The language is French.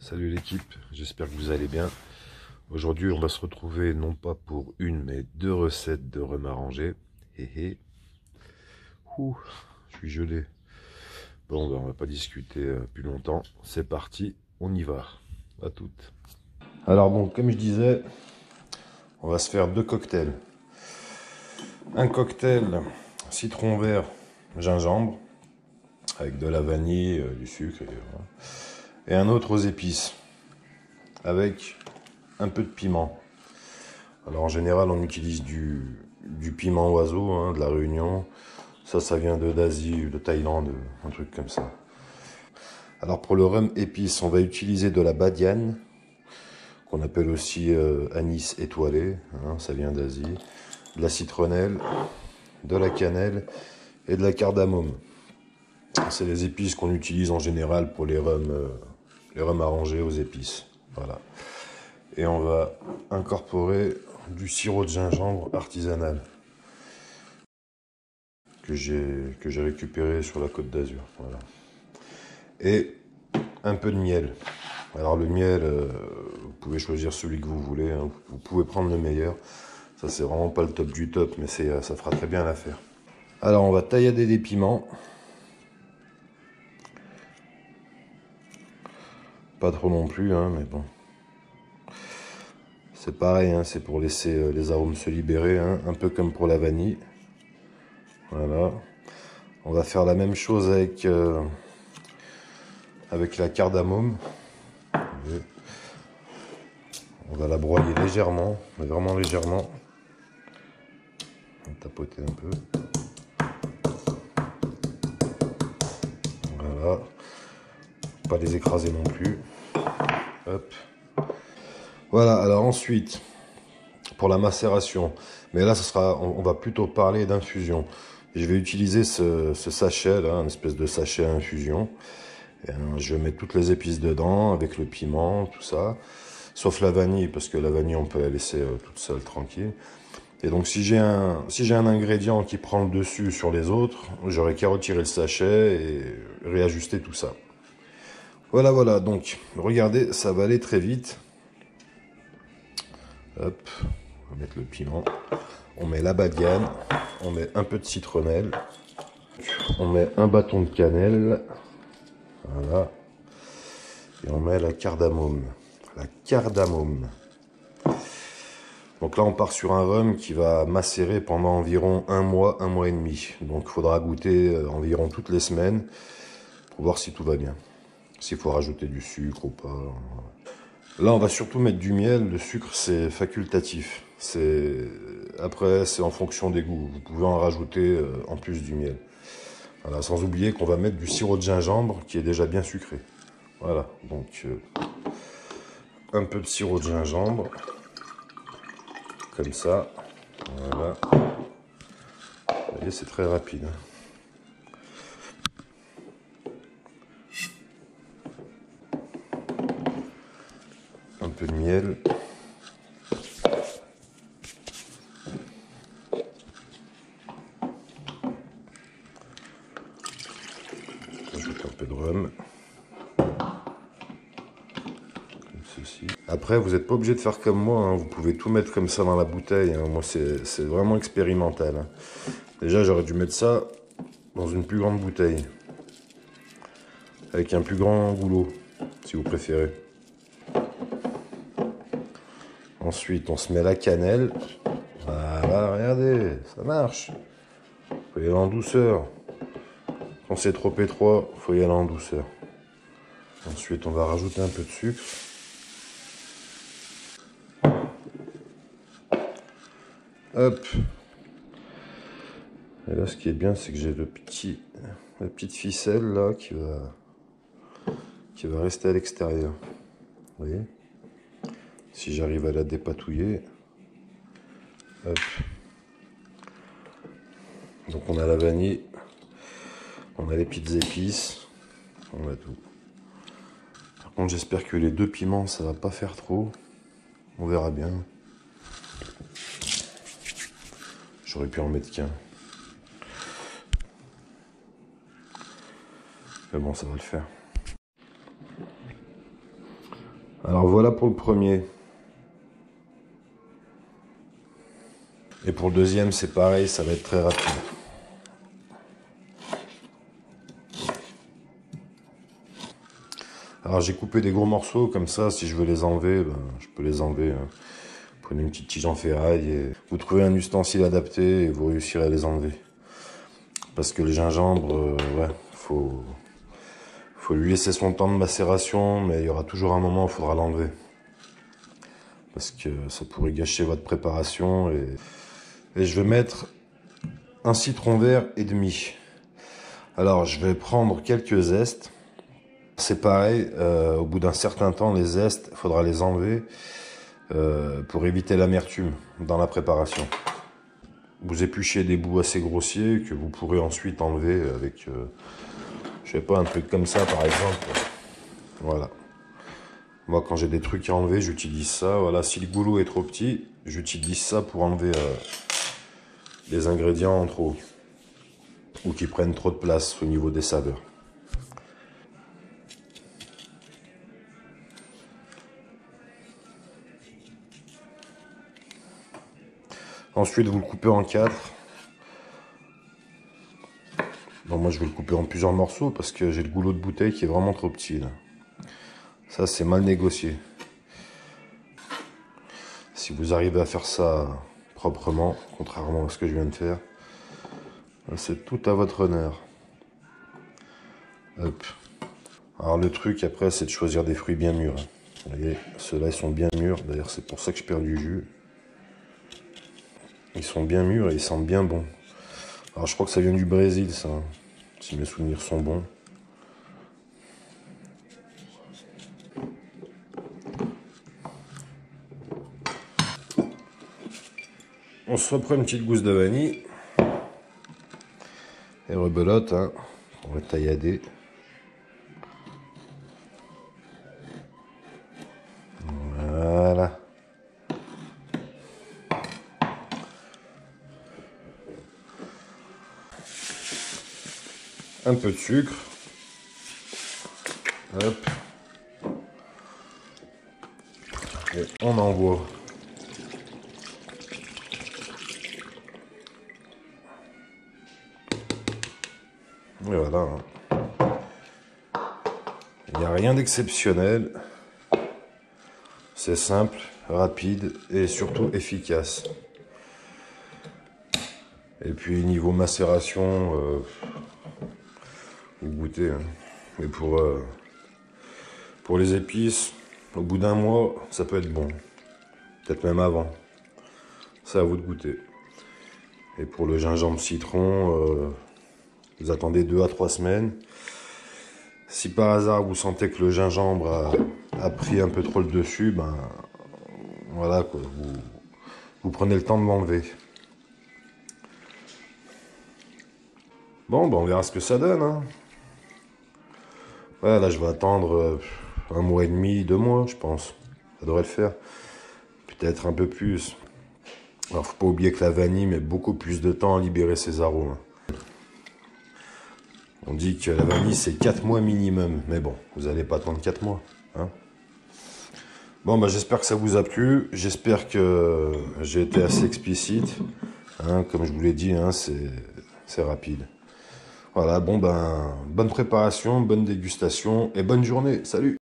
Salut l'équipe, j'espère que vous allez bien. Aujourd'hui on va se retrouver non pas pour une mais deux recettes de rhum arrangé. Hé. Ouh, je suis gelé. Bon ben, on va pas discuter plus longtemps. C'est parti, on y va. À toutes. Alors bon, comme je disais, on va se faire deux cocktails. Un cocktail citron vert, gingembre, avec de la vanille, du sucre, et un autre aux épices, avec un peu de piment. Alors en général on utilise du piment oiseau, hein, de la Réunion. Ça vient d'Asie, de Thaïlande, un truc comme ça. Alors pour le rhum épice, on va utiliser de la badiane, qu'on appelle aussi anis étoilé, hein, ça vient d'Asie. De la citronnelle, de la cannelle et de la cardamome. C'est les épices qu'on utilise en général pour les rhums arrangés aux épices. Voilà. Et on va incorporer du sirop de gingembre artisanal que j'ai récupéré sur la Côte d'Azur. Voilà. Et un peu de miel. Alors le miel, vous pouvez choisir celui que vous voulez, hein. Vous pouvez prendre le meilleur. Ça c'est vraiment pas le top du top, mais ça fera très bien l'affaire. Alors on va taillader des piments. Pas trop non plus, hein, mais bon. C'est pareil, hein, c'est pour laisser les arômes se libérer, hein, un peu comme pour la vanille. Voilà. On va faire la même chose avec la cardamome. On va la broyer légèrement, mais vraiment légèrement. On va tapoter un peu. Voilà. Pas les écraser non plus. Hop. Voilà, alors ensuite, pour la macération, mais là on va plutôt parler d'infusion. Je vais utiliser ce sachet là, une espèce de sachet à infusion. Et, je vais mettre toutes les épices dedans, avec le piment, tout ça. Sauf la vanille, parce que la vanille on peut la laisser toute seule, tranquille. Et donc si j'ai un ingrédient qui prend le dessus sur les autres, j'aurai qu'à retirer le sachet et réajuster tout ça. Voilà, donc regardez, ça va aller très vite. Hop, on va mettre le piment. On met la badiane, on met un peu de citronnelle, on met un bâton de cannelle, voilà, et on met la cardamome. Donc là on part sur un rhum qui va macérer pendant environ un mois et demi. Donc il faudra goûter environ toutes les semaines pour voir si tout va bien. S'il faut rajouter du sucre ou pas. Là on va surtout mettre du miel, le sucre c'est facultatif. Après c'est en fonction des goûts, vous pouvez en rajouter en plus du miel. Voilà, sans oublier qu'on va mettre du sirop de gingembre qui est déjà bien sucré. Voilà, donc un peu de sirop de gingembre, comme ça. Voilà. Vous voyez, c'est très rapide. Un peu de miel. Ajoute un peu de rhum. Comme ceci. Après, vous n'êtes pas obligé de faire comme moi, hein. Vous pouvez tout mettre comme ça dans la bouteille, hein. Moi, c'est vraiment expérimental, hein. Déjà, j'aurais dû mettre ça dans une plus grande bouteille. Avec un plus grand goulot, si vous préférez. Ensuite, on se met la cannelle. Voilà, regardez, ça marche. Faut y aller en douceur. Quand c'est trop étroit, faut y aller en douceur. Ensuite, on va rajouter un peu de sucre. Hop. Et là, ce qui est bien, c'est que j'ai la petite ficelle là qui va rester à l'extérieur. Vous voyez? Si j'arrive à la dépatouiller. Hop. Donc on a la vanille, on a les petites épices, on a tout. Par contre, j'espère que les deux piments, ça va pas faire trop. On verra bien. J'aurais pu en mettre qu'un. Mais bon, ça va le faire. Alors voilà pour le premier. Et pour le deuxième, c'est pareil, ça va être très rapide. Alors j'ai coupé des gros morceaux, comme ça, si je veux les enlever, ben, je peux les enlever. Hein. Prenez une petite tige en ferraille et vous trouvez un ustensile adapté et vous réussirez à les enlever. Parce que le gingembre, ouais, faut lui laisser son temps de macération, mais il y aura toujours un moment où il faudra l'enlever. Parce que ça pourrait gâcher votre préparation. Et je vais mettre un citron vert et demi. Alors je vais prendre quelques zestes. C'est pareil, au bout d'un certain temps, les zestes, il faudra les enlever pour éviter l'amertume dans la préparation. Vous épluchez des bouts assez grossiers que vous pourrez ensuite enlever avec, je sais pas, un truc comme ça par exemple. Voilà. Moi, quand j'ai des trucs à enlever, j'utilise ça. Voilà, si le goulot est trop petit, j'utilise ça pour enlever les ingrédients en trop ou qui prennent trop de place au niveau des saveurs. Ensuite, vous le coupez en 4. Bon, moi, je vais le couper en plusieurs morceaux parce que j'ai le goulot de bouteille qui est vraiment trop petit. Là. Ça, c'est mal négocié. Si vous arrivez à faire ça proprement, contrairement à ce que je viens de faire, c'est tout à votre honneur. Hop. Alors, le truc, après, c'est de choisir des fruits bien mûrs. Vous voyez, ceux-là, ils sont bien mûrs. D'ailleurs, c'est pour ça que je perds du jus. Ils sont bien mûrs et ils sentent bien bon. Alors je crois que ça vient du Brésil, ça, si mes souvenirs sont bons. On se reprend une petite gousse de vanille. Et rebelote, hein. On va taillader. Voilà. Un peu de sucre. Hop. Et on envoie. Et voilà. Il n'y a rien d'exceptionnel. C'est simple, rapide et surtout efficace. Et puis niveau macération, vous goûtez. Hein. Mais pour les épices, au bout d'un mois, ça peut être bon. Peut-être même avant. C'est à vous de goûter. Et pour le gingembre citron, vous attendez 2 à 3 semaines. Si par hasard vous sentez que le gingembre a pris un peu trop le dessus, ben voilà quoi, vous prenez le temps de l'enlever. Bon, ben on verra ce que ça donne. Hein. Ouais, là je vais attendre 1 mois et demi, 2 mois, je pense. Ça devrait le faire. Peut-être un peu plus. Alors faut pas oublier que la vanille met beaucoup plus de temps à libérer ses arômes. On dit que la vanille c'est 4 mois minimum. Mais bon, vous n'allez pas attendre 4 mois. Hein. Bon, bah, j'espère que ça vous a plu. J'espère que j'ai été assez explicite. Hein, comme je vous l'ai dit, hein, c'est rapide. Voilà, bon ben, bonne préparation, bonne dégustation et bonne journée. Salut!